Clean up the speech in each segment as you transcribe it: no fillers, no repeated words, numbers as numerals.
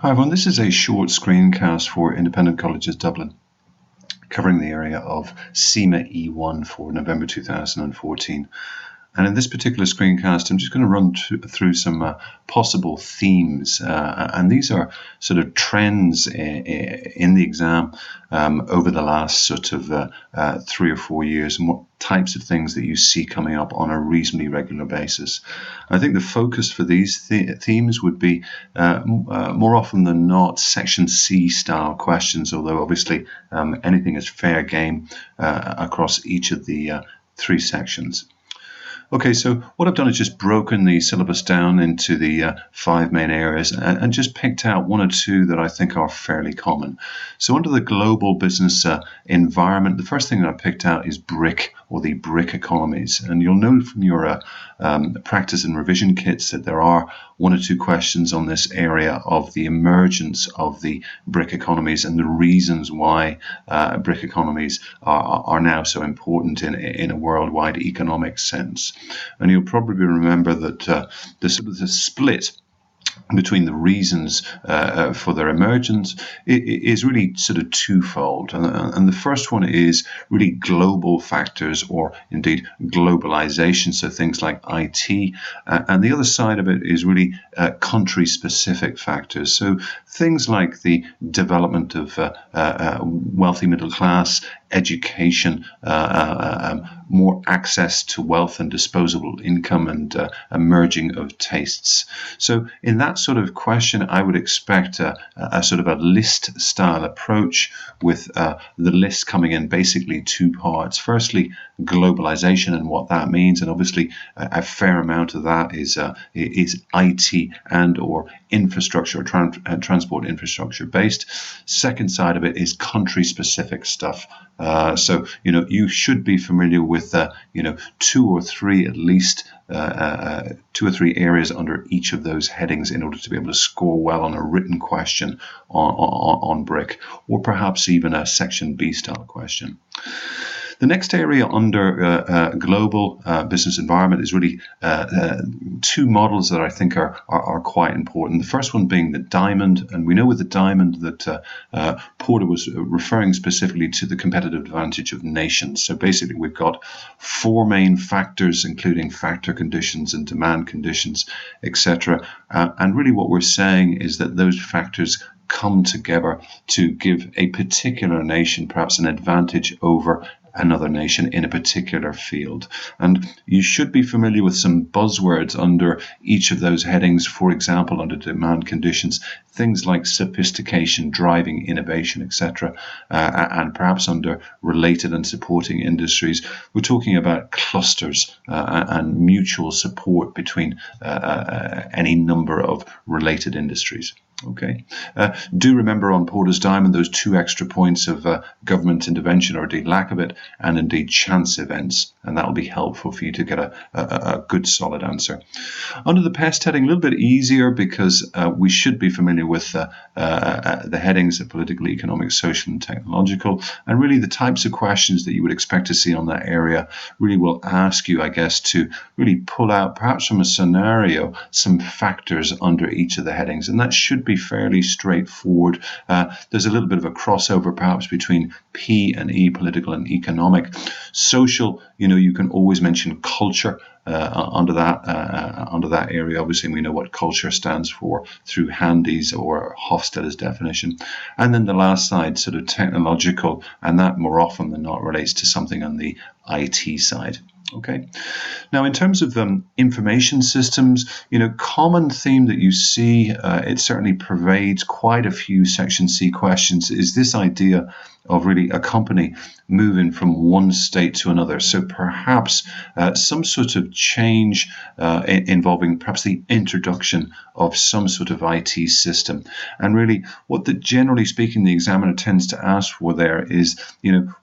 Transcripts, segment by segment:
Hi everyone, this is a short screencast for Independent Colleges Dublin, covering the area of CIMA E1 for November 2014. And in this particular screencast, I'm just going to run through some possible themes. And these are sort of trends in the exam over the last sort of 3 or 4 years, and what types of things that you see coming up on a reasonably regular basis. I think the focus for these themes would be more often than not Section C style questions, although obviously anything is fair game across each of the 3 sections. Okay, so what I've done is just broken the syllabus down into the 5 main areas and just picked out 1 or 2 that I think are fairly common. So under the global business environment, the first thing that I picked out is BRIC, or the BRIC economies. And you'll know from your practice and revision kits that there are 1 or 2 questions on this area of the emergence of the BRIC economies and the reasons why BRIC economies are now so important in a worldwide economic sense. And you'll probably remember that the split between the reasons for their emergence is really sort of twofold. And the first one is really global factors, or indeed globalization, so things like IT. And the other side of it is really country-specific factors. So things like the development of wealthy middle class, education, more access to wealth and disposable income, and a merging of tastes. So in that sort of question, I would expect a sort of a list style approach, with the list coming in basically 2 parts. Firstly, globalization and what that means, and obviously a fair amount of that is IT and or infrastructure, transport infrastructure based. Second side of it is country specific stuff. So you should be familiar with 2 or 3 at least, 2 or 3 areas under each of those headings in order to be able to score well on a written question on BRIC, or perhaps even a Section B style question. The next area under global business environment is really 2 models that I think are quite important. The first one being the diamond, and we know with the diamond that Porter was referring specifically to the competitive advantage of nations. So basically we've got 4 main factors, including factor conditions and demand conditions, etc. And really what we're saying is that those factors come together to give a particular nation perhaps an advantage over another nation in a particular field. And you should be familiar with some buzzwords under each of those headings. For example, under demand conditions, things like sophistication, driving innovation, etc. And perhaps under related and supporting industries, we're talking about clusters and mutual support between any number of related industries. Okay. Do remember on Porter's diamond those 2 extra points of government intervention, or indeed lack of it, and indeed chance events, and that will be helpful for you to get a good solid answer. Under the pest heading, a little bit easier, because we should be familiar with the headings of political, economic, social and technological, and really the types of questions that you would expect to see on that area really will ask you, I guess, to really pull out perhaps from a scenario some factors under each of the headings, and that should be fairly straightforward. There's a little bit of a crossover perhaps between P and E, political and economic. Social, you can always mention culture under that area. Obviously we know what culture stands for through Handy's or Hofstede's definition. And then the last side, sort of technological, and that more often than not relates to something on the IT side. Okay. Now, in terms of information systems, common theme that you see, it certainly pervades quite a few Section C questions, is this idea of really a company moving from one state to another. So perhaps some sort of change involving perhaps the introduction of some sort of IT system. And really what generally speaking, the examiner tends to ask for there is,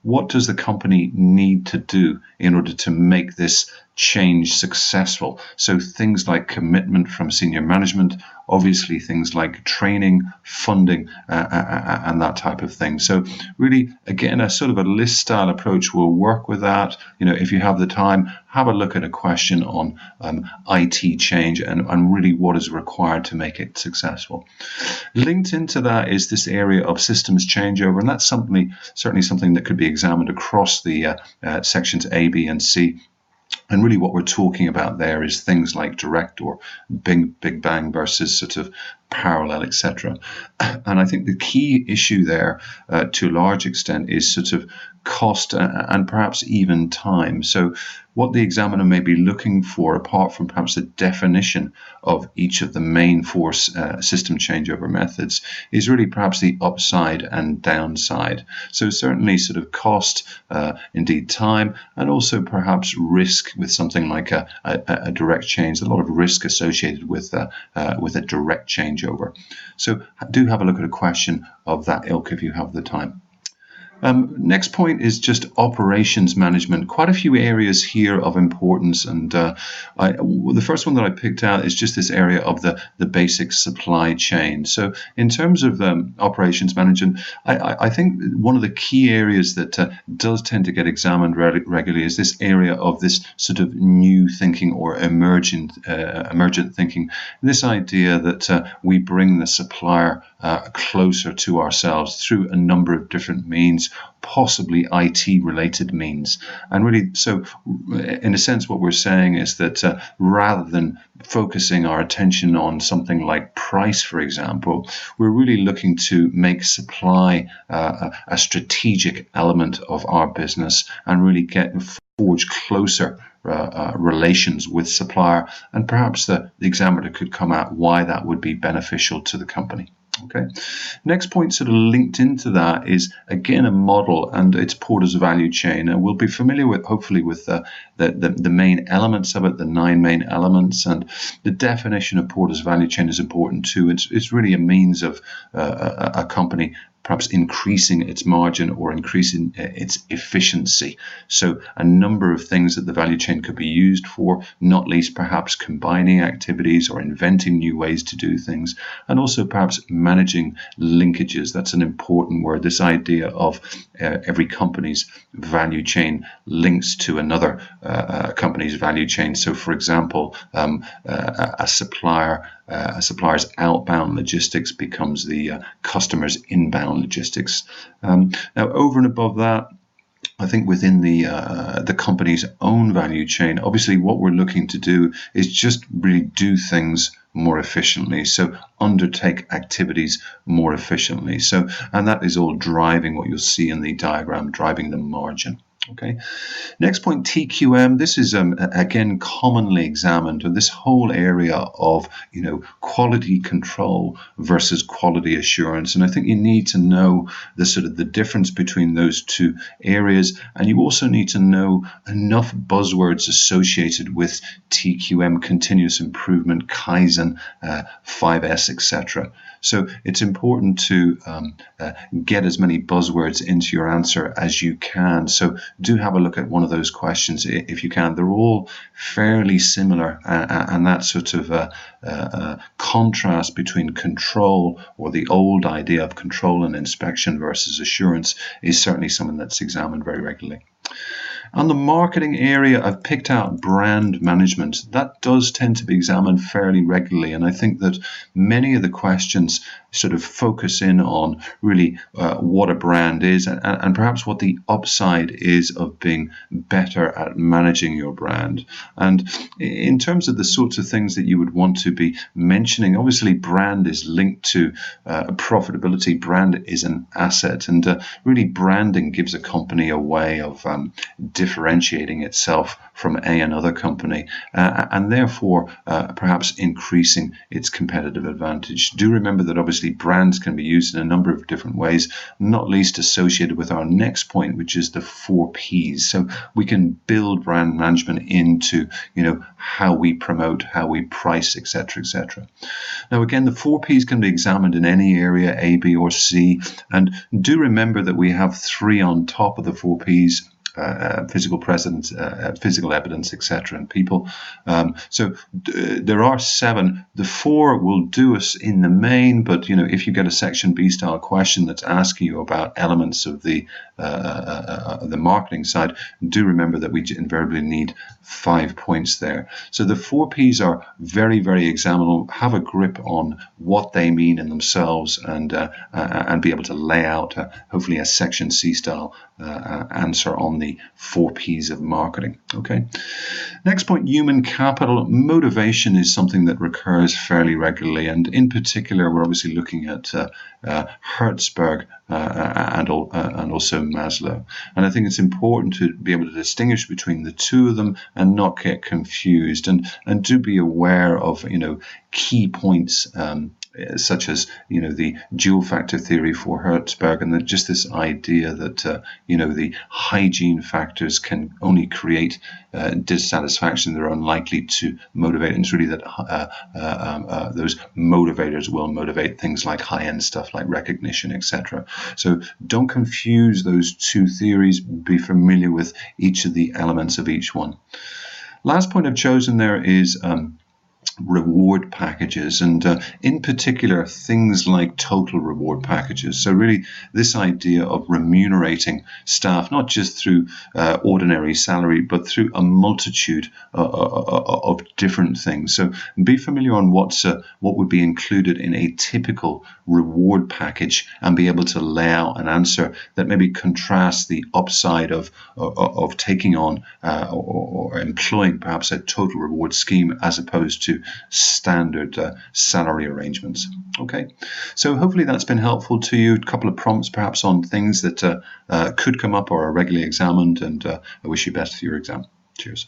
what does the company need to do in order to make this change successful. So things like commitment from senior management, obviously things like training, funding, and that type of thing. So really, again, a sort of a list style approach will work with that. If you have the time, have a look at a question on IT change and really what is required to make it successful. Linked into that is this area of systems changeover, and that's certainly something that could be examined across the sections A, B, and C. And really what we're talking about there is things like direct or big bang versus sort of parallel, etc. And I think the key issue there, to a large extent, is sort of cost and perhaps even time. So what the examiner may be looking for, apart from perhaps the definition of each of the main four system changeover methods, is really perhaps the upside and downside. So certainly sort of cost, indeed time, and also perhaps risk with something like a direct change. There's a lot of risk associated with a direct changeover. So do have a look at a question of that ilk if you have the time. Next point is just operations management. Quite a few areas here of importance, and the first one that I picked out is just this area of the basic supply chain. So in terms of operations management, I think one of the key areas that does tend to get examined regularly is this area of this sort of new thinking or emergent thinking. This idea that we bring the supplier closer to ourselves through a number of different means, possibly IT-related means. And really, so in a sense, what we're saying is that rather than focusing our attention on something like price, for example, we're really looking to make supply a strategic element of our business and really forge closer relations with supplier. And perhaps the examiner could come at why that would be beneficial to the company. Okay. Next point sort of linked into that is again a model, and it's Porter's value chain, and we'll be familiar with hopefully with the main elements of it, the 9 main elements, and the definition of Porter's value chain is important too. It's really a means of a company perhaps increasing its margin or increasing its efficiency. So a number of things that the value chain could be used for, not least perhaps combining activities or inventing new ways to do things, and also perhaps managing linkages. That's an important word, this idea of every company's value chain links to another company's value chain. So for example, a supplier's outbound logistics becomes the customer's inbound logistics. Now, over and above that, I think within the company's own value chain, obviously what we're looking to do is just really do things more efficiently. So undertake activities more efficiently. So, and that is all driving what you'll see in the diagram, driving the margin. Okay. Next point, TQM. This is again commonly examined, and this whole area of quality control versus quality assurance. And I think you need to know the difference between those two areas, and you also need to know enough buzzwords associated with TQM, continuous improvement, Kaizen, 5S, etc. So it's important to get as many buzzwords into your answer as you can. So do have a look at one of those questions if you can. They're all fairly similar, and that sort of contrast between control, or the old idea of control and inspection, versus assurance is certainly something that's examined very regularly. On the marketing area, I've picked out brand management. That does tend to be examined fairly regularly, and I think that many of the questions sort of focus in on really what a brand is, and perhaps what the upside is of being better at managing your brand. And in terms of the sorts of things that you would want to be mentioning, obviously brand is linked to profitability. Brand is an asset, and really branding gives a company a way of differentiating itself from another company, and therefore perhaps increasing its competitive advantage. Do remember that obviously brands can be used in a number of different ways, not least associated with our next point, which is the 4 Ps. So we can build brand management into how we promote, how we price, etc., etc. Now again, the 4 Ps can be examined in any area, A, B, or C, and do remember that we have 3 on top of the 4 Ps. physical presence, physical evidence, etc., and people. So there are 7. The 4 will do us in the main, but if you get a section B style question that's asking you about elements of the marketing side, do remember that we invariably need 5 points there. So the 4 P's are very, very examinable. Have a grip on what they mean in themselves, and be able to lay out hopefully a section C style answer on the 4 P's of marketing. Okay. Next point, human capital. Motivation is something that recurs fairly regularly, and in particular, we're obviously looking at Hertzberg and also Maslow. And I think it's important to be able to distinguish between the two of them and not get confused, and do be aware of key points such as the dual factor theory for Hertzberg, and just this idea that the hygiene factors can only create dissatisfaction. They're unlikely to motivate, and it's really that those motivators will motivate things like high-end stuff like recognition, etc. So don't confuse those two theories. Be familiar with each of the elements of each one. Last point I've chosen there is reward packages, and in particular things like total reward packages. So really this idea of remunerating staff not just through ordinary salary, but through a multitude of different things. So be familiar on what would be included in a typical reward package, and be able to lay out an answer that maybe contrasts the upside of taking on or employing perhaps a total reward scheme as opposed to standard salary arrangements. Okay, so hopefully that's been helpful to you. A couple of prompts perhaps on things that could come up or are regularly examined, and I wish you best for your exam. Cheers.